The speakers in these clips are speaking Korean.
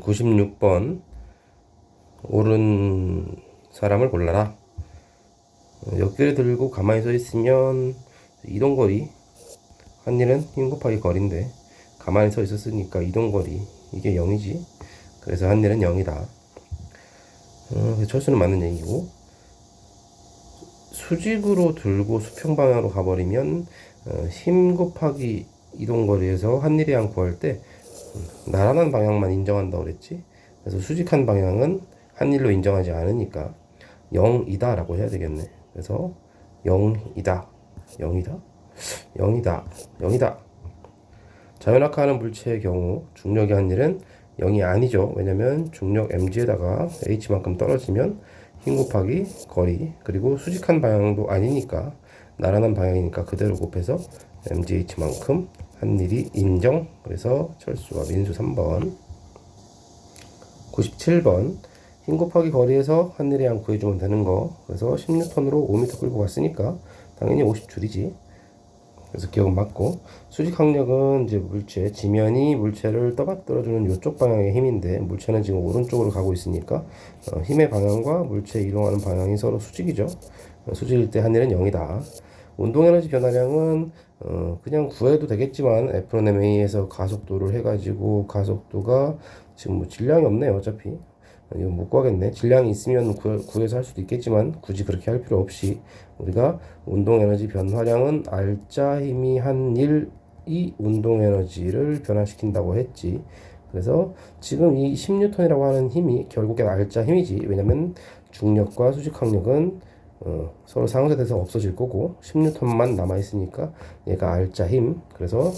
96번 옳은 사람을 골라라. 역기를 들고 가만히 서 있으면 이동거리, 한 일은 힘 곱하기 거리인데 가만히 서 있었으니까 이동거리 이게 0이지. 그래서 한 일은 0이다. 철수는 맞는 얘기고, 수직으로 들고 수평 방향으로 가버리면 힘 곱하기 이동거리에서 한 일이 양 구할 때 나란한 방향만 인정한다고 그랬지. 그래서 수직한 방향은 한 일로 인정하지 않으니까 0이다 라고 해야 되겠네. 그래서 0이다 0이다 0이다 0이다. 자연학하는 물체의 경우 중력의 한 일은 0이 아니죠. 왜냐면 중력 mg에다가 h만큼 떨어지면 힘 곱하기 거리, 그리고 수직한 방향도 아니니까 나란한 방향이니까 그대로 곱해서 mgh만큼 한 일이 인정. 그래서 철수와 민수 3번. 97번 힘 곱하기 거리에서 한 일의 양 구해주면 되는 거. 그래서 10N으로 5m 끌고 갔으니까 당연히 50줄이지. 그래서 기억은 맞고, 수직 항력은 이제 물체, 지면이 물체를 떠받들어주는 이쪽 방향의 힘인데 물체는 지금 오른쪽으로 가고 있으니까 힘의 방향과 물체 이동하는 방향이 서로 수직이죠. 수직일 때 한 일은 0이다. 운동에너지 변화량은 그냥 구해도 되겠지만 F1ma에서 가속도를 해가지고 가속도가 지금 뭐 질량이 없네요. 어차피 이거 못 구하겠네. 질량이 있으면 구해서 할 수도 있겠지만 굳이 그렇게 할 필요 없이 우리가 운동에너지 변화량은 알짜 힘이 한 일이 운동에너지를 변화시킨다고 했지. 그래서 지금 이 10N이라고 하는 힘이 결국엔 알짜 힘이지. 왜냐면 중력과 수직항력은 서로 상쇄돼서 없어질 거고 10N만 남아있으니까 얘가 알짜 힘. 그래서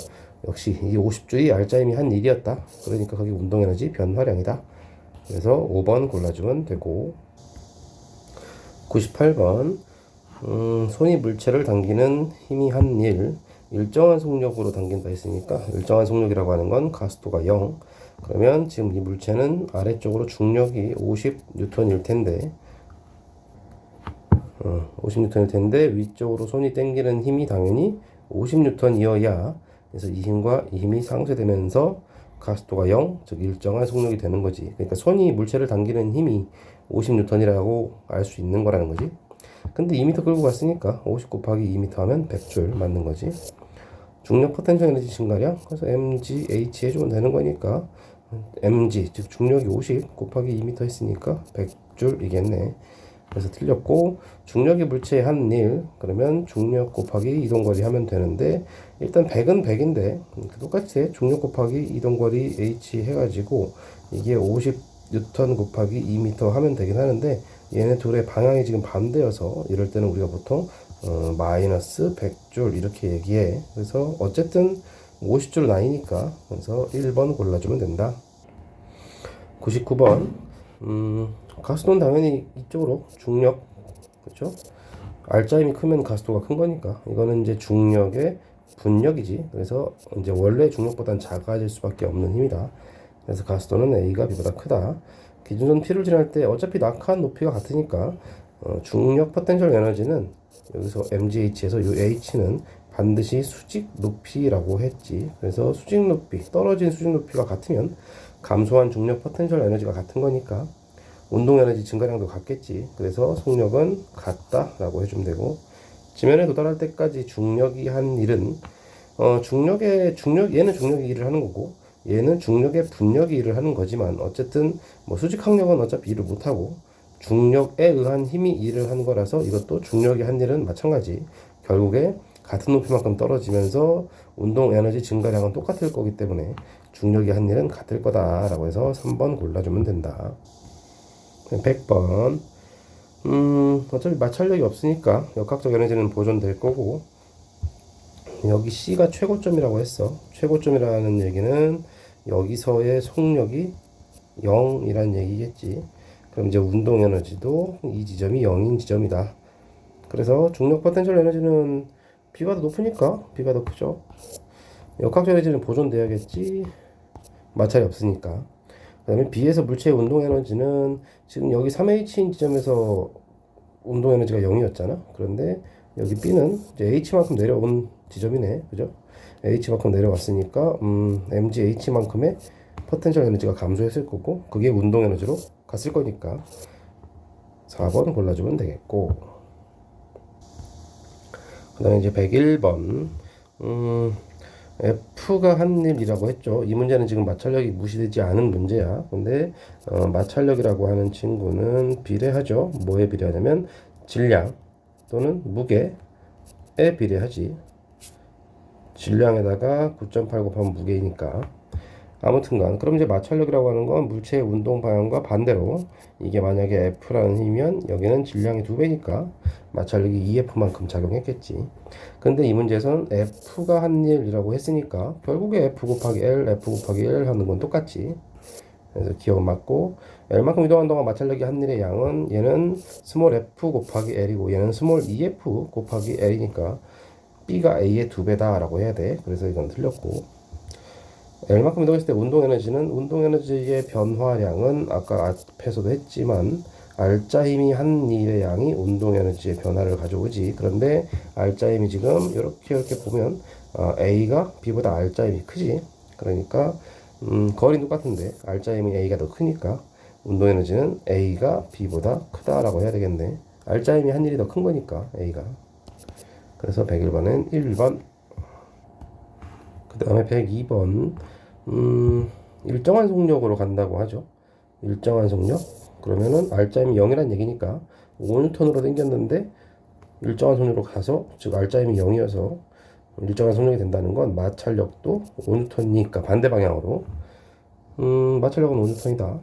역시 이 50줄이 알짜 힘이 한 일이었다. 그러니까 거기 운동에너지 변화량이다. 그래서 5번 골라주면 되고, 98번 손이 물체를 당기는 힘이 한 일, 일정한 속력으로 당긴다 했으니까 일정한 속력이라고 하는 건 가속도가 0. 그러면 지금 이 물체는 아래쪽으로 중력이 50N일 텐데 50N일 텐데 위쪽으로 손이 당기는 힘이 당연히 50N이어야, 그래서 이 힘과 이 힘이 상쇄되면서 가속도가 0, 즉 일정한 속력이 되는 거지. 그러니까 손이 물체를 당기는 힘이 50N이라고 알 수 있는 거라는 거지. 근데 2m 끌고 갔으니까 50 곱하기 2m 하면 100줄 맞는 거지. 중력 포텐셜 에너지 증가량, 그래서 mgh 해주면 되는 거니까 mg, 즉 중력이 50 곱하기 2m 했으니까 100줄이겠네. 그래서 틀렸고, 중력이 물체의 한 일, 그러면 중력 곱하기 이동거리 하면 되는데 일단 100은 100인데 똑같이 중력 곱하기 이동거리 h 해가지고 이게 50N 곱하기 2m 하면 되긴 하는데 얘네 둘의 방향이 지금 반대여서 이럴 때는 우리가 보통 마이너스 100줄 이렇게 얘기해. 그래서 어쨌든 50줄 나이니까 그래서 1번 골라주면 된다. 99번 가속도는 당연히 이쪽으로 중력, 그렇죠? 알짜 힘이 크면 가속도가 큰 거니까 이거는 이제 중력의 분력이지. 그래서 이제 원래 중력보다는 작아질 수밖에 없는 힘이다. 그래서 가속도는 A가 B보다 크다. 기준선 P를 지날 때 어차피 낙하한 높이가 같으니까 중력 포텐셜 에너지는 여기서 mgh에서 이 h는 반드시 수직 높이라고 했지. 그래서 수직 높이, 떨어진 수직 높이가 같으면 감소한 중력 포텐셜 에너지가 같은 거니까 운동 에너지 증가량도 같겠지. 그래서 속력은 같다라고 해주면 되고, 지면에 도달할 때까지 중력이 한 일은 얘는 중력이 일을 하는 거고 얘는 중력의 분력이 일을 하는 거지만 어쨌든 뭐 수직 항력은 어차피 일을 못 하고 중력에 의한 힘이 일을 하는 거라서 이것도 중력이 한 일은 마찬가지. 결국에 같은 높이만큼 떨어지면서 운동 에너지 증가량은 똑같을 거기 때문에 중력이 한 일은 같을 거다라고 해서 3번 골라주면 된다. 100번 어차피 마찰력이 없으니까 역학적 에너지는 보존될 거고, 여기 C가 최고점이라고 했어. 최고점이라는 얘기는 여기서의 속력이 0이라는 얘기겠지. 그럼 이제 운동 에너지도 이 지점이 0인 지점이다. 그래서 중력 포텐셜 에너지는 B가 더 높으니까 B가 더 크죠. 역학적 에너지는 보존돼야겠지. 마찰이 없으니까. 그 다음에 B에서 물체의 운동 에너지는 지금 여기 3H인 지점에서 운동 에너지가 0이었잖아. 그런데 여기 B는 이제 H만큼 내려온 지점이네. 그죠? H만큼 내려왔으니까 MGH만큼의 포텐셜 에너지가 감소했을 거고 그게 운동 에너지로 갔을 거니까 4번 골라주면 되겠고, 그 다음에 이제 101번 F가 한 일이라고 했죠. 이 문제는 지금 마찰력이 무시되지 않은 문제야. 근데 마찰력이라고 하는 친구는 비례하죠. 뭐에 비례하냐면 질량 또는 무게에 비례하지. 질량에다가 9.8 곱하면 무게이니까. 아무튼간 그럼 이제 마찰력이라고 하는 건 물체의 운동 방향과 반대로, 이게 만약에 F라는 힘이면 여기는 질량이 2배니까 마찰력이 EF만큼 작용했겠지. 근데 이 문제에서는 F가 한 일이라고 했으니까 결국에 F 곱하기 L, F 곱하기 L 하는 건 똑같지. 그래서 기억은 맞고, L만큼 이동한 동안 마찰력이 한 일의 양은 얘는 스몰 f 곱하기 L이고 얘는 스몰 EF 곱하기 L이니까 B가 A의 2배다 라고 해야 돼. 그래서 이건 틀렸고, L만큼 이동했을 때 운동 에너지는, 운동 에너지의 변화량은 아까 앞에서도 했지만 R자 힘이 한 일의 양이 운동 에너지의 변화를 가져오지. 그런데 R자 힘이 지금 이렇게 보면 A가 B보다 R자 힘이 크지. 그러니까 거리는 똑같은데 R자 힘이 A가 더 크니까 운동 에너지는 A가 B보다 크다라고 해야 되겠네. R자 힘이 한 일이 더 큰 거니까 A가. 그래서 101번은 1번. 그 다음에 102번 일정한 속력으로 간다고 하죠. 일정한 속력? 그러면은 R자임이 0이란 얘기니까 5N으로 당겼는데 일정한 속력으로 가서, 즉 R자임이 0이어서 일정한 속력이 된다는 건 마찰력도 5N이니까 반대 방향으로 마찰력은 5N이다.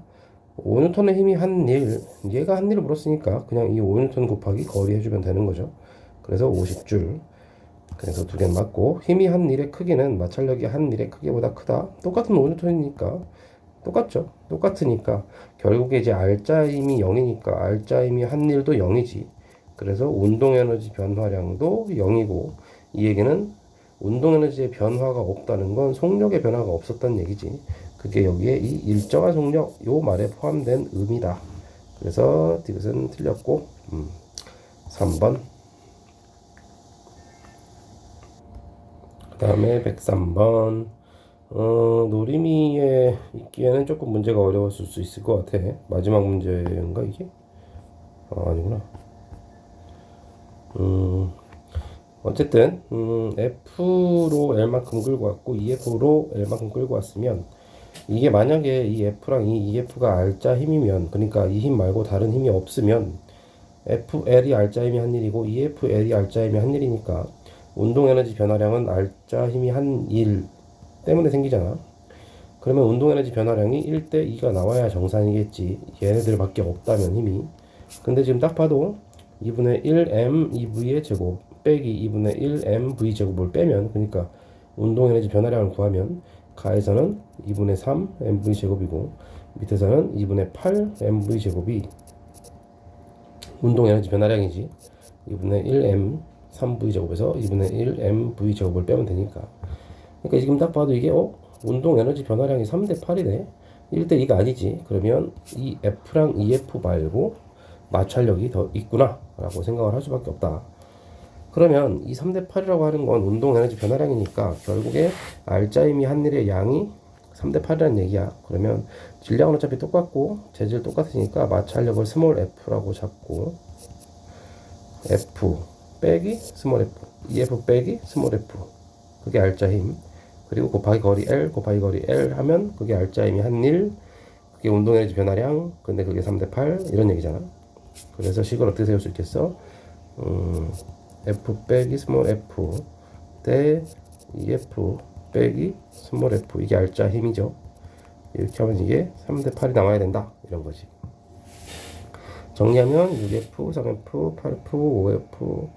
5N의 힘이 한 일, 얘가 한 일을 물었으니까 그냥 이 5N 곱하기 거리 해주면 되는 거죠. 그래서 50줄. 그래서 두 개는 맞고, 힘이 한 일의 크기는 마찰력이 한 일의 크기보다 크다. 똑같은 5N이니까 똑같죠. 똑같으니까 결국에 이제 R자 힘이 0이니까 R자 힘이 한 일도 0이지. 그래서 운동 에너지 변화량도 0이고, 이 얘기는 운동 에너지의 변화가 없다는 건 속력의 변화가 없었다는 얘기지. 그게 여기에 이 일정한 속력 요 말에 포함된 의미다. 그래서 이것은 틀렸고 3번. 그 다음에 103번. 노림이에 있기에는 조금 문제가 어려웠을 수 있을 것 같아. 마지막 문제인가 이게? 아니구나. 어쨌든 F로 L만큼 끌고 왔고 EF로 L만큼 끌고 왔으면, 이게 만약에 이 F랑 이 EF가 R자 힘이면, 그러니까 이 힘 말고 다른 힘이 없으면 FL이 R자 힘이 한 일이고 EFL이 R자 힘이 한 일이니까 운동 에너지 변화량은 R자 힘이 한 일 때문에 생기잖아. 그러면 운동 에너지 변화량이 1대 2가 나와야 정상이겠지. 얘네들밖에 없다면 힘이. 근데 지금 딱 봐도 2분의 1 mev의 제곱 빼기 2분의 1 mv 제곱을 빼면, 그러니까 운동 에너지 변화량을 구하면 가에서는 2분의 3 mv 제곱이고 밑에서는 2분의 8 mv 제곱이 운동 에너지 변화량이지. 2분의 1 m 3v 제곱에서 2분의 1 mv 제곱을 빼면 되니까. 그러니까 지금 딱 봐도 이게 운동 에너지 변화량이 3대 8이네. 1대 2가 아니지. 그러면 이 F랑 EF 말고 마찰력이 더 있구나 라고 생각을 할 수밖에 없다. 그러면 이 3대 8이라고 하는 건 운동 에너지 변화량이니까 결국에 R자 힘이 한 일의 양이 3대 8이라는 얘기야. 그러면 질량은 어차피 똑같고 재질 똑같으니까 마찰력을 스몰 f라고 잡고, F 빼기 스몰 f, EF 빼기 스몰 f, 그게 R자 힘. 그리고 곱하기 거리 L, 곱하기 거리 L 하면 그게 R자 힘이 한 일, 그게 운동 에너지 변화량, 근데 그게 3대 8 이런 얘기잖아. 그래서 식을 어떻게 세울 수 있겠어? F 빼기 스몰 f 대 EF 빼기 스몰 f, 이게 R자 힘이죠. 이렇게 하면 이게 3대 8이 나와야 된다 이런 거지. 정리하면 6F, 3F, 8F, 5F,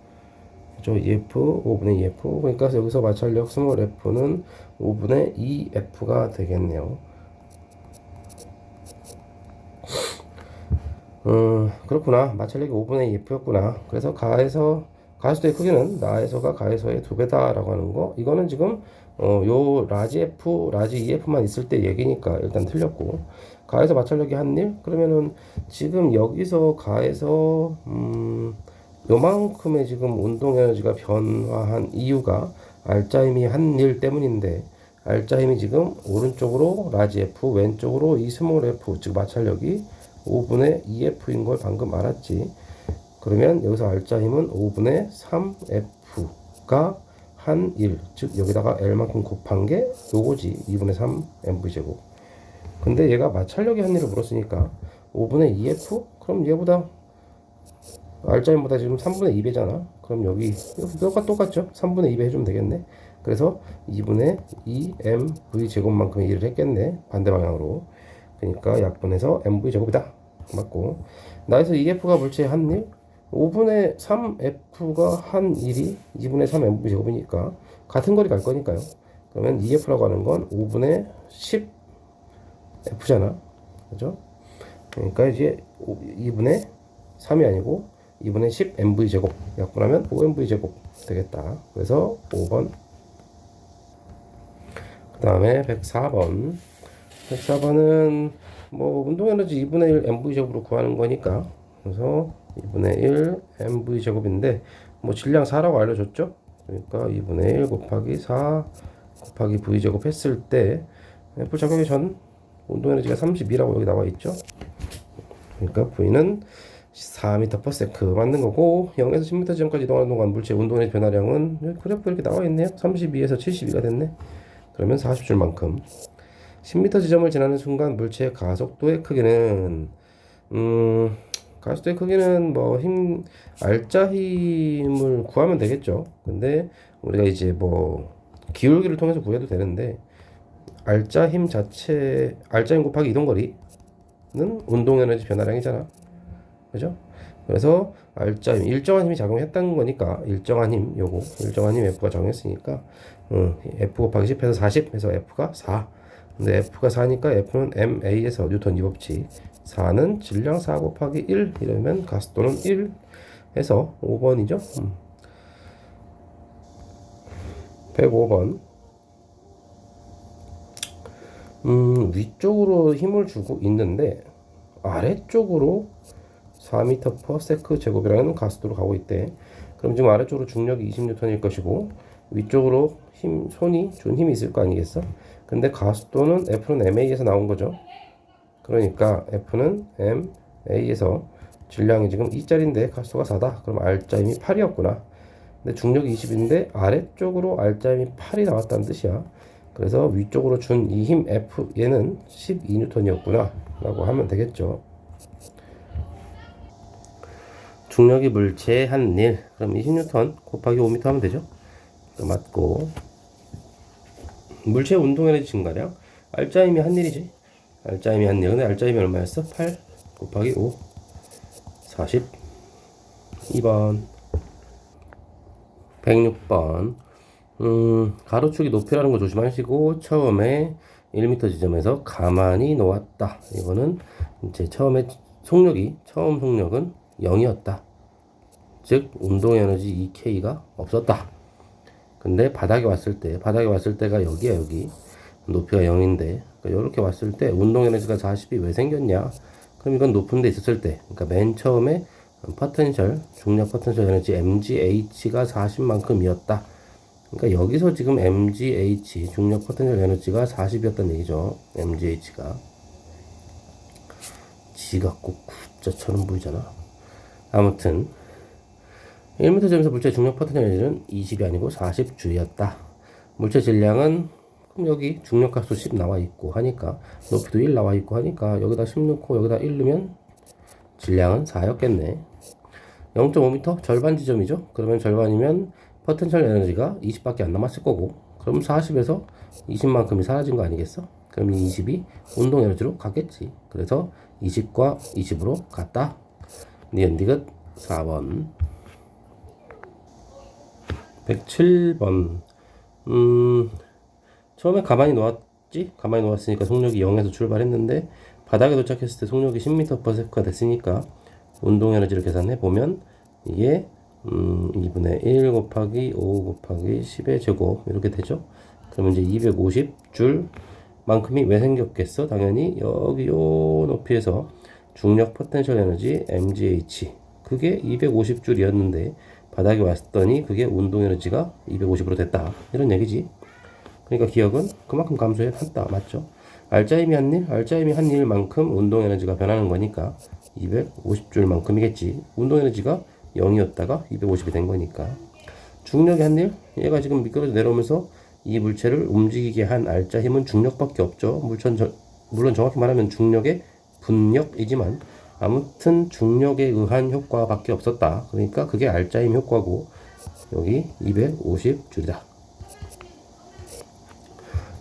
2F, 5분의 2F. 그러니까 여기서 마찰력 스몰 f는 5분의 2F가 되겠네요. 그렇구나. 마찰력이 5분의 2F였구나. 그래서 가해수의 크기는 나에서가 가해서의 2배다 라고 하는 거, 이거는 지금 요 라지 F, 라지 EF만 있을 때 얘기니까 일단 틀렸고, 가해서 마찰력이 한 일? 그러면은 지금 여기서 가해서 요만큼의 지금 운동 에너지가 변화한 이유가 R자 힘이 한 일 때문인데, 알짜 힘이 지금 오른쪽으로 라지 F, 왼쪽으로 이 스몰 F, 즉 마찰력이 5분의 2F인 걸 방금 알았지. 그러면 여기서 알짜 힘은 5분의 3F가 한 1, 즉 여기다가 L만큼 곱한 게 요거지. 2분의 3 MV제곱. 근데 얘가 마찰력이 한 1을 물었으니까 5분의 2F? 그럼 얘보다 알짜 힘보다 지금 3분의 2배잖아. 그럼 여기 이거가 똑같죠? 3분의 2배 해주면 되겠네. 그래서 2분의 2mv 제곱만큼 일을 했겠네. 반대 방향으로. 그러니까 약분해서 mv 제곱이다. 맞고. 나에서 2f가 물체의 한 일, 5분의 3f가 한 1이 2분의 3 mv 제곱이니까 같은 거리 갈 거니까요. 그러면 2f라고 하는 건 5분의 10 f잖아. 그죠? 그러니까 이제 2분의 3이 아니고 2분의 10 mv 제곱 약분하면 5 mv 제곱 되겠다. 그래서 5번. 그 다음에 104번. 104번은 뭐 운동에너지 2분의 1 mv 제곱으로 구하는 거니까, 그래서 2분의 1 mv 제곱인데 뭐 질량 4라고 알려줬죠. 그러니까 2분의 1 곱하기 4 곱하기 v 제곱 했을 때 F 작용의 전 운동에너지가 32라고 여기 나와 있죠. 그러니까 V는 4m/s 맞는 거고, 0에서 10m 지점까지 이동하는 동안 물체 운동의 변화량은 여기 그래프 이렇게 나와 있네요. 32에서 72가 됐네. 그러면 40줄만큼. 10m 지점을 지나는 순간 물체의 가속도의 크기는 가속도의 크기는 뭐 알짜 힘을 구하면 되겠죠. 근데 우리가 이제 뭐 기울기를 통해서 구해도 되는데, 알짜 힘 곱하기 이동거리는 운동에너지 변화량이잖아. 그죠? 그래서 알짜 힘, 일정한 힘이 작용했다는 거니까, 일정한 힘 F가 작용했으니까 F 곱하기 10 해서 40 해서 F가 4. 근데 F가 4니까 F는 MA에서 뉴턴 2법칙, 4는 질량 4 곱하기 1 이러면 가속도는 1 해서 5번이죠. 105번. 위쪽으로 힘을 주고 있는데 아래쪽으로 4m/s 제곱이라는 가속도로 가고 있대. 그럼 지금 아래쪽으로 중력이 20N일 것이고 위쪽으로 손이 준 힘이 있을 거 아니겠어? 근데 가속도는 F는 MA에서 나온 거죠. 그러니까 F는 MA에서 질량이 지금 2짜리인데 가속도가 4다. 그럼 알짜 힘이 8이었구나. 근데 중력이 20인데 아래쪽으로 알짜 힘이 8이 나왔다는 뜻이야. 그래서 위쪽으로 준 이 힘 F, 얘는 12N이었구나 라고 하면 되겠죠. 중력이 물체의 한 일, 그럼 20N 곱하기 5m 하면 되죠. 맞고, 물체의 운동에너지 증가량, 알짜 힘이 한 일이지. 알짜 힘이 한 일. 근데 알짜 힘이 얼마였어? 8 곱하기 5 40. 2번. 106번. 가로축이 높이라는 거 조심하시고, 처음에 1m 지점에서 가만히 놓았다. 이거는 이제 처음 속력은 0이었다. 즉 운동 에너지 EK가 없었다. 근데 바닥에 왔을 때가 여기야. 여기 높이가 0인데, 그러니까 이렇게 왔을 때 운동 에너지가 40이 왜 생겼냐? 그럼 이건 높은 데 있었을 때, 그러니까 맨 처음에 중력 포텐셜 에너지 MGH가 40만큼이었다. 그러니까 여기서 지금 MGH 중력 포텐셜 에너지가 40이었다는 얘기죠. MGH가 G가 꼭 숫자처럼 보이잖아. 아무튼 1m 점에서 물체 중력 포텐셜 에너지는 20이 아니고 40G였다. 물체 질량은, 그럼 여기 중력값도 10 나와 있고 하니까, 높이도 1 나와 있고 하니까 여기다 10 넣고 여기다 1 넣으면 질량은 4였겠네. 0.5m 절반 지점이죠. 그러면 절반이면 포텐셜 에너지가 20밖에 안 남았을 거고, 그럼 40에서 20만큼이 사라진 거 아니겠어? 그럼 이 20이 운동 에너지로 갔겠지. 그래서 20과 20으로 갔다. 니은디귿 4번. 107번. 처음에 가만히 놓았지? 가만히 놓았으니까 속력이 0에서 출발했는데 바닥에 도착했을 때 속력이 10m/s가 됐으니까 운동 에너지를 계산해 보면 이게 2분의 1 곱하기 5 곱하기 10의 제곱 이렇게 되죠. 그러면 이제 250줄 만큼이 왜 생겼겠어? 당연히 여기 요 높이에서 중력 포텐셜 에너지 MGH, 그게 250줄이었는데 바닥에 왔더니 그게 운동 에너지가 250으로 됐다. 이런 얘기지. 그러니까 기억은 그만큼 감소했다. 맞죠? 알짜임이 한 일, 알짜임이 한 일만큼 운동 에너지가 변하는 거니까 250줄만큼이겠지. 운동 에너지가 0이었다가 250이 된 거니까. 중력이 한 일, 얘가 지금 미끄러져 내려오면서 이 물체를 움직이게 한 알짜 힘은 중력밖에 없죠. 물론 정확히 말하면 중력의 분력이지만 아무튼 중력에 의한 효과밖에 없었다. 그러니까 그게 알짜 힘 효과고 여기 250줄이다.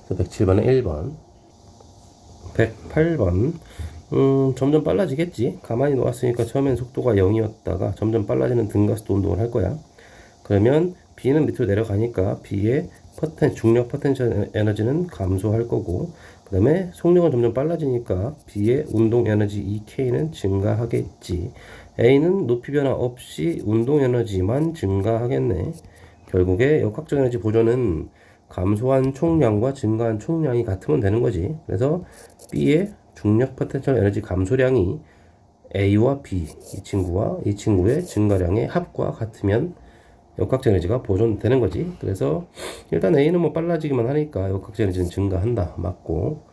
107번은 1번. 108번. 점점 빨라지겠지. 가만히 놓았으니까 처음엔 속도가 0이었다가 점점 빨라지는 등가속도 운동을 할 거야. 그러면 B는 밑으로 내려가니까 B의 중력 포텐셜 에너지는 감소할 거고, 그 다음에 속력은 점점 빨라지니까 B의 운동 에너지 EK는 증가하겠지. A는 높이 변화 없이 운동 에너지만 증가하겠네. 결국에 역학적 에너지 보존은 감소한 총량과 증가한 총량이 같으면 되는 거지. 그래서 B의 중력 포텐셜 에너지 감소량이 A와 B, 이 친구와 이 친구의 증가량의 합과 같으면 역학적 에너지가 보존되는 거지. 그래서 일단 A는 뭐 빨라지기만 하니까 역학적 에너지는 증가한다. 맞고.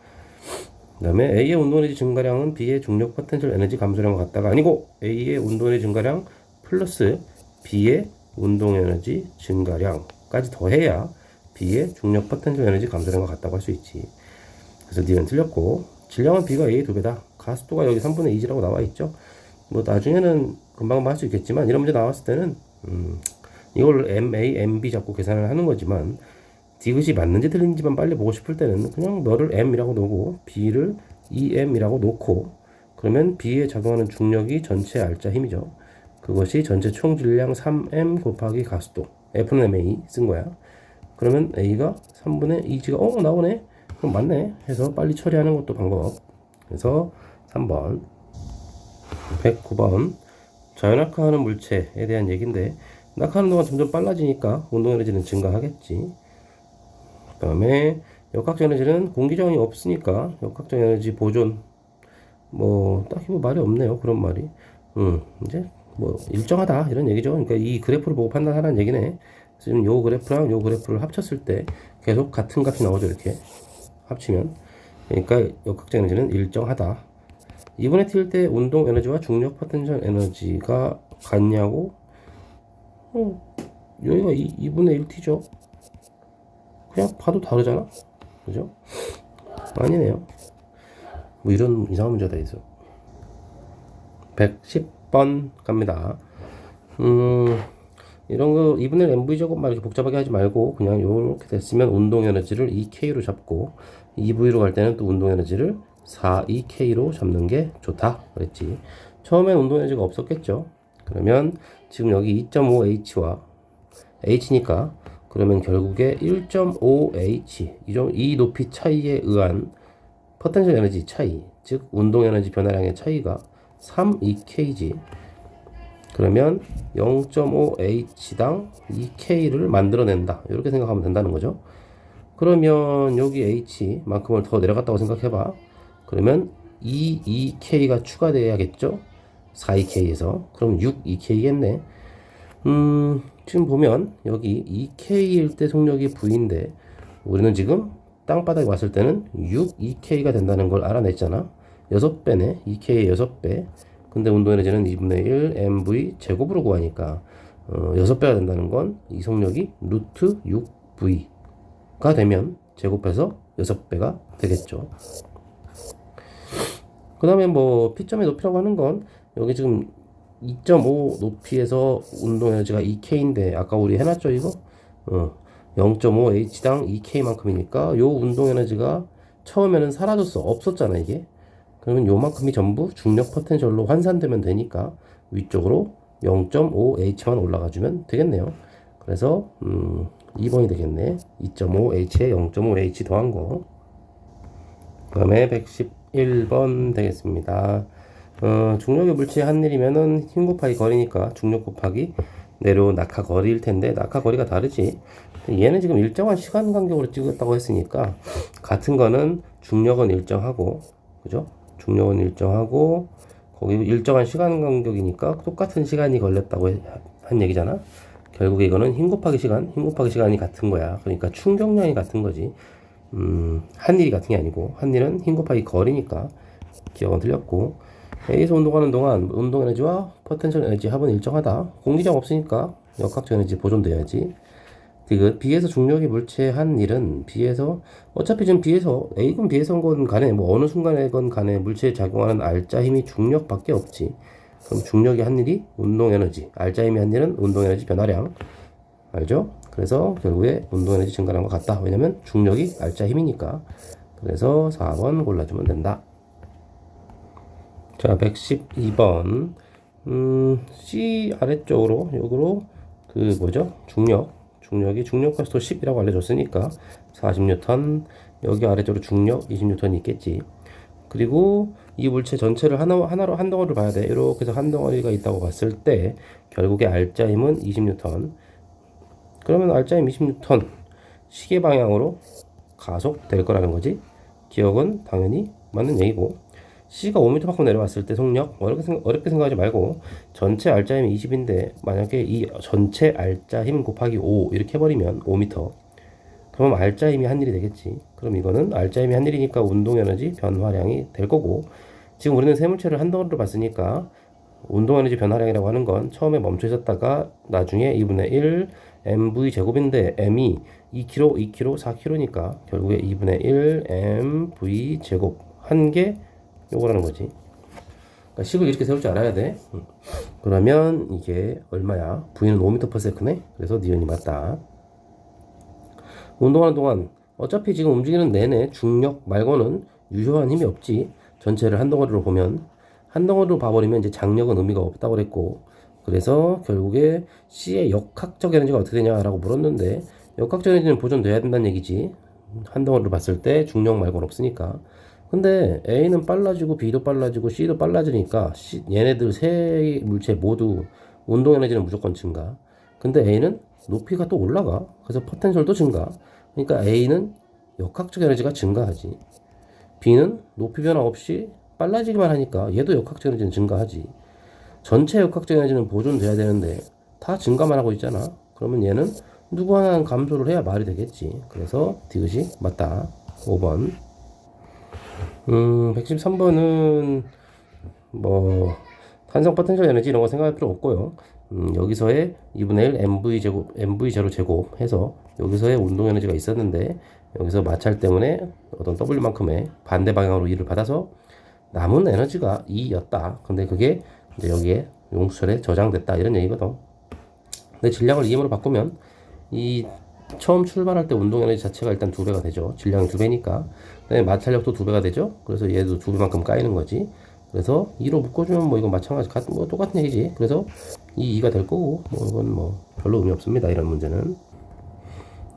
그 다음에 A의 운동 에너지 증가량은 B의 중력 포텐셜 에너지 감소량과 같다가 아니고 A의 운동 에너지 증가량 플러스 B의 운동 에너지 증가량까지 더해야 B의 중력 포텐셜 에너지 감소량과 같다고 할 수 있지. 그래서 D는 틀렸고, 질량은 B가 A의 2배다. 가속도가 여기 3분의 2라고 나와 있죠. 뭐 나중에는 금방 할 수 있겠지만 이런 문제 나왔을 때는 이걸 MA, MB 잡고 계산을 하는 거지만 디귿이 맞는지 틀린지만 빨리 보고 싶을 때는 그냥 너를 M이라고 놓고 B를 EM이라고 놓고, 그러면 B에 작용하는 중력이 전체 알짜 힘이죠. 그것이 전체 총 질량 3M 곱하기 가속도 F는 MA 쓴 거야. 그러면 A가 3분의 2가 나오네? 그럼 맞네 해서 빨리 처리하는 것도 방법. 그래서 3번. 109번. 자연낙하하는 물체에 대한 얘기인데, 낙하하는 동안 점점 빨라지니까 운동 에너지는 증가하겠지. 그 다음에 역학적 에너지는 공기 저항이 없으니까 역학적 에너지 보존, 뭐 딱히 뭐 말이 없네요. 그런 말이. 이제 뭐 일정하다 이런 얘기죠. 그러니까 이 그래프를 보고 판단하라는 얘기네. 지금 요 그래프랑 요 그래프를 합쳤을 때 계속 같은 값이 나오죠. 이렇게 합치면. 그러니까 역학적 에너지는 일정하다. 2분의 t일 때 운동 에너지와 중력 포텐셜 에너지가 같냐고? 여기가 2분의 1t죠. 그냥 봐도 다르잖아. 그죠? 아니네요. 뭐 이런 이상한 문제가 다 있어. 110번 갑니다. 이런 거 2분의 1 MV 제곱 막 이렇게 복잡하게 하지 말고 그냥 요렇게 됐으면 운동 에너지를 2K로 잡고 2V로 갈 때는 또 운동 에너지를 4EK로 잡는 게 좋다 그랬지. 처음엔 운동 에너지가 없었겠죠. 그러면 지금 여기 2.5H와 H니까 그러면 결국에 1.5H 이 높이 차이에 의한 포텐셜 에너지 차이, 즉 운동 에너지 변화량의 차이가 3EK지. 그러면 0.5H당 2K를 만들어낸다. 이렇게 생각하면 된다는 거죠. 그러면 여기 H만큼을 더 내려갔다고 생각해봐. 그러면 2K가 추가돼야겠죠. 4EK에서. 그럼 6EK겠네. 지금 보면 여기 2K일 때 속력이 V인데 우리는 지금 땅바닥에 왔을 때는 6EK가 된다는 걸 알아냈잖아. 6배네. 2K의 6배. 근데 운동 에너지는 2분의 1 MV 제곱으로 구하니까 6배가 된다는 건 이 속력이 루트 6V가 되면 제곱해서 6배가 되겠죠. 그 다음에 뭐 P점의 높이라고 하는 건 여기 지금 2.5 높이에서 운동 에너지가 2K인데 아까 우리 해놨죠 이거? 0.5H당 2K만큼이니까 요 운동 에너지가 처음에는 사라졌어. 없었잖아 이게. 그러면 요만큼이 전부 중력 포텐셜로 환산되면 되니까 위쪽으로 0.5H만 올라가주면 되겠네요. 그래서 2번이 되겠네. 2.5H에 0.5H 더한 거. 그 다음에 111번 되겠습니다. 중력의 물체의 한 일이면은 힘 곱하기 거리니까 중력 곱하기 내려온 낙하 거리일 텐데 낙하 거리가 다르지. 얘는 지금 일정한 시간 간격으로 찍었다고 했으니까 같은 거는 중력은 일정하고, 그죠? 중력은 일정하고 거기 일정한 시간 간격이니까 똑같은 시간이 걸렸다고 한 얘기잖아. 결국에 이거는 힘 곱하기 시간이 같은 거야. 그러니까 충격량이 같은 거지. 한 일이 같은 게 아니고, 한 일은 힘 곱하기 거리니까 기억은 틀렸고, A에서 운동하는 동안 운동 에너지와 포텐셜 에너지 합은 일정하다. 공기장 없으니까 역학적 에너지 보존돼야지. 그 B에서 중력이 물체한 일은 B에서 어차피 지금 B에서 A건 B에서 건 간에 뭐 어느 순간에건 간에 물체에 작용하는 알짜 힘이 중력밖에 없지. 그럼 중력이 한 일이 운동 에너지, 알짜 힘이 한 일은 운동 에너지 변화량. 알죠? 그래서 결국에 운동 에너지 증가하는 것 같다. 왜냐면 중력이 알짜 힘이니까. 그래서 4번 골라주면 된다. 자, 112번. C 아래쪽으로, 요거로, 뭐죠? 중력이 중력 가속도 10이라고 알려줬으니까 40N, 여기 아래쪽으로 중력 20N이 있겠지. 그리고 이 물체 전체를 하나로 한 덩어리를 봐야 돼. 이렇게 해서 한 덩어리가 있다고 봤을 때, 결국에 알짜 힘은 20N. 그러면 알짜 힘 20N, 시계 방향으로 가속될 거라는 거지. 기억은 당연히 맞는 얘기고. C가 5m 밖으로 내려왔을 때 속력 어렵게 생각하지 말고 전체 알짜 힘이 20인데 만약에 이 전체 알짜 힘 곱하기 5 이렇게 해버리면 5m. 그럼 알짜 힘이 한 일이 되겠지. 그럼 이거는 알짜 힘이 한 일이니까 운동 에너지 변화량이 될 거고, 지금 우리는 세 물체를 한 덩어리로 봤으니까 운동 에너지 변화량이라고 하는 건 처음에 멈춰 있었다가 나중에 2분의 1 mv 제곱인데 m이 2kg, 2kg, 4kg니까 결국에 2분의 1 mv 제곱 한 개 요거라는 거지. 그러니까 식을 이렇게 세울 줄 알아야 돼. 그러면 이게 얼마야? V는 5m/s네. 그래서 니은이 맞다. 운동하는 동안 어차피 지금 움직이는 내내 중력 말고는 유효한 힘이 없지. 전체를 한 덩어리로 보면, 한 덩어리로 봐버리면 이제 장력은 의미가 없다고 그랬고, 그래서 결국에 C의 역학적 에너지가 어떻게 되냐라고 물었는데, 역학적 에너지는 보존돼야 된다는 얘기지. 한 덩어리로 봤을 때 중력 말고는 없으니까. 근데 A는 빨라지고 B도 빨라지고 C도 빨라지니까 얘네들 세 물체 모두 운동 에너지는 무조건 증가. 근데 A는 높이가 또 올라가. 그래서 포텐셜도 증가. 그러니까 A는 역학적 에너지가 증가하지. B는 높이 변화 없이 빨라지기만 하니까 얘도 역학적 에너지는 증가하지. 전체 역학적 에너지는 보존돼야 되는데 다 증가만 하고 있잖아. 그러면 얘는 누구 하나는 감소를 해야 말이 되겠지. 그래서 디귿이 맞다. 5번. 113번은 뭐 탄성 포텐셜 에너지 이런 거 생각할 필요 없고요. 여기서의 2분의 1 mv 제곱, mv 제로 제곱 해서 여기서의 운동 에너지가 있었는데 여기서 마찰 때문에 어떤 W만큼의 반대 방향으로 E를 받아서 남은 에너지가 E였다. 근데 그게 이제 여기에 용수철에 저장됐다 이런 얘기거든. 근데 질량을 EM으로 바꾸면 이 처음 출발할 때 운동 에너지 자체가 일단 2배가 되죠. 질량이 2배니까. 그다음에 마찰력도 2배가 되죠. 그래서 얘도 2배만큼 까이는 거지. 그래서 2로 묶어주면 뭐 이건 마찬가지 뭐 똑같은 얘기지. 그래서 이 2가 될 거고 뭐 이건 뭐 별로 의미 없습니다. 이런 문제는.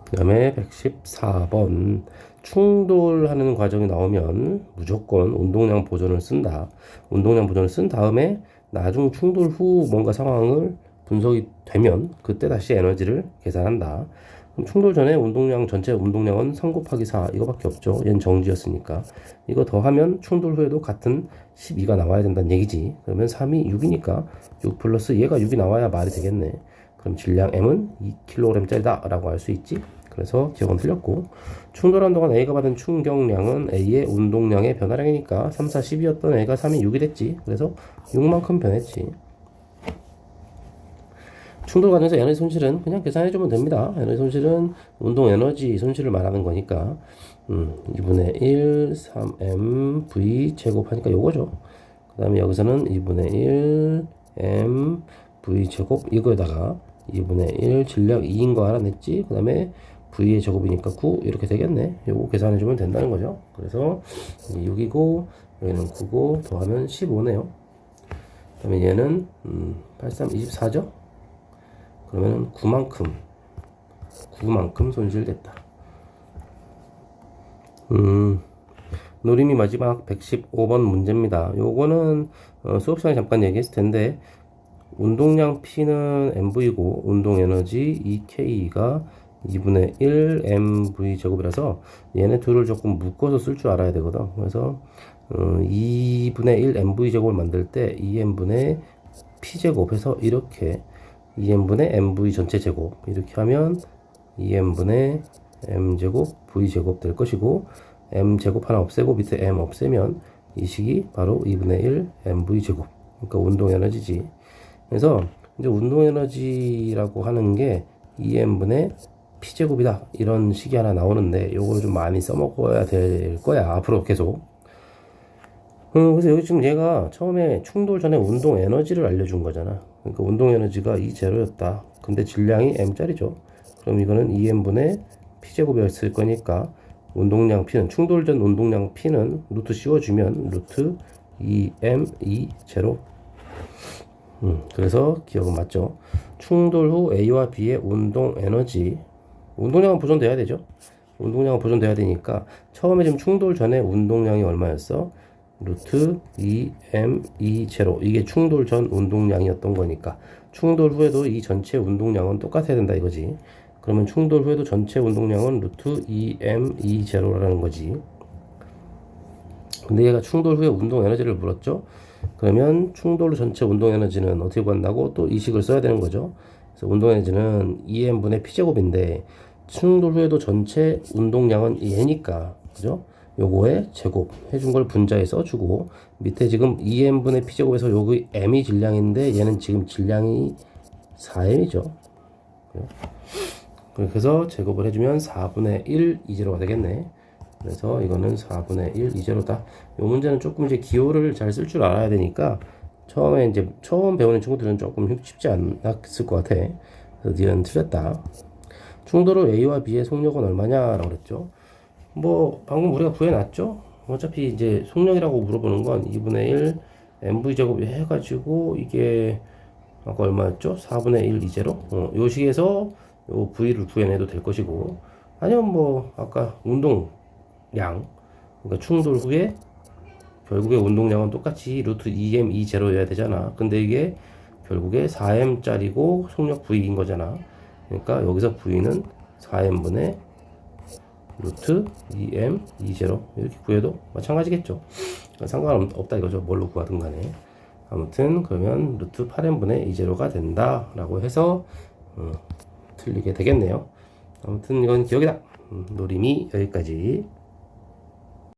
그 다음에 114번 충돌하는 과정이 나오면 무조건 운동량 보존을 쓴다. 운동량 보존을 쓴 다음에 나중 충돌 후 뭔가 상황을 분석이 되면 그때 다시 에너지를 계산한다. 그럼 충돌 전에 운동량 전체 운동량은 3 곱하기 4 이거밖에 없죠. 얘는 정지였으니까. 이거 더하면 충돌 후에도 같은 12가 나와야 된다는 얘기지. 그러면 3이 6이니까 6 플러스 얘가 6이 나와야 말이 되겠네. 그럼 질량 M은 2kg짜리다 라고 할 수 있지. 그래서 기억은 틀렸고, 충돌한 동안 A가 받은 충격량은 A의 운동량의 변화량이니까 3, 4, 12였던 A가 3이 6이 됐지. 그래서 6만큼 변했지. 충돌 과정에서 에너지 손실은 그냥 계산해주면 됩니다. 에너지 손실은 운동 에너지 손실을 말하는 거니까 2분의 1 3mv 제곱 하니까 요거죠. 그 다음에 여기서는 2분의 1 mv 제곱 이거에다가 2분의 1 질량 2인 거 알아냈지. 그 다음에 v의 제곱이니까 9 이렇게 되겠네. 요거 계산해주면 된다는 거죠. 그래서 6이고 여기는 9고 더하면 15네요. 그 다음에 얘는 83 24죠. 그러면 9만큼 손실됐다. 노림이 마지막 115번 문제입니다. 요거는 수업 시간에 잠깐 얘기했을 텐데 운동량 P는 mv고 운동 에너지 EK가 2분의 1 mv 제곱이라서 얘네 둘을 조금 묶어서 쓸 줄 알아야 되거든. 그래서 2분의 1 mv 제곱을 만들 때 2n분의 p 제곱 해서 이렇게 2n분의 mv 전체 제곱 이렇게 하면 2n분의 m제곱 v제곱 될 것이고 m제곱 하나 없애고 밑에 m 없애면 이 식이 바로 2분의 1 mv제곱 그러니까 운동에너지지. 그래서 이제 운동에너지라고 하는 게 2n분의 p제곱이다 이런 식이 하나 나오는데 요거를 좀 많이 써먹어야 될 거야 앞으로 계속. 그래서 여기 지금 얘가 처음에 충돌 전에 운동 에너지를 알려준 거잖아. 그러니까 운동 에너지가 이 제로였다. 근데 질량이 m짜리죠. 그럼 이거는 2n분의 p제곱이었을 거니까 운동량 p는 충돌 전 운동량 p는 루트 씌워주면 루트 2m 2 제로. 그래서 기억은 맞죠. 충돌 후 A와 B의 운동 에너지 운동량은 보존돼야 되죠. 운동량은 보존돼야 되니까 처음에 지금 충돌 전에 운동량이 얼마였어? 루트 2m 2 제로. 이게 충돌 전 운동량이었던 거니까 충돌 후에도 이 전체 운동량은 똑같아야 된다 이거지. 그러면 충돌 후에도 전체 운동량은 루트 2m 2 제로라는 거지. 근데 얘가 충돌 후에 운동 에너지를 물었죠. 그러면 충돌 후 전체 운동 에너지는 어떻게 구한다고? 또 이 식을 써야 되는 거죠. 그래서 운동 에너지는 2m분의 p제곱인데 충돌 후에도 전체 운동량은 얘니까 그죠? 요거에 제곱 해준 걸 분자에 써주고 밑에 지금 2m분의 p제곱에서 여기 m이 질량인데 얘는 지금 질량이 4m이죠. 그래서 제곱을 해주면 4분의 1 이제로가 되겠네. 그래서 이거는 4분의 1 이제로다. 이 문제는 조금 이제 기호를 잘 쓸 줄 알아야 되니까 처음에 이제 처음 배우는 친구들은 조금 쉽지 않았을 것 같아. 그래서 니는 틀렸다. 충돌 후 A와 B의 속력은 얼마냐라고 그랬죠. 뭐 방금 우리가 구해놨죠. 어차피 이제 속력이라고 물어보는 건 2분의 1 mv 제곱 해가지고 이게 아까 얼마였죠? 4분의 1 이제로. 요 식에서 요 v를 구해내도 될 것이고 아니면 뭐 아까 운동량 그러니까 충돌 후에 결국에 운동량은 똑같이 루트 2m 2 제로여야 되잖아. 근데 이게 결국에 4m짜리고 속력 v인 거잖아. 그러니까 여기서 v는 4m분의 루트 2m 2 제로 이렇게 구해도 마찬가지겠죠. 상관없다 이거죠. 뭘로 구하든 간에. 아무튼 그러면 루트 8m분의 2 제로가 된다 라고 해서 틀리게 되겠네요. 아무튼 이건 기억이다. 노림이 여기까지.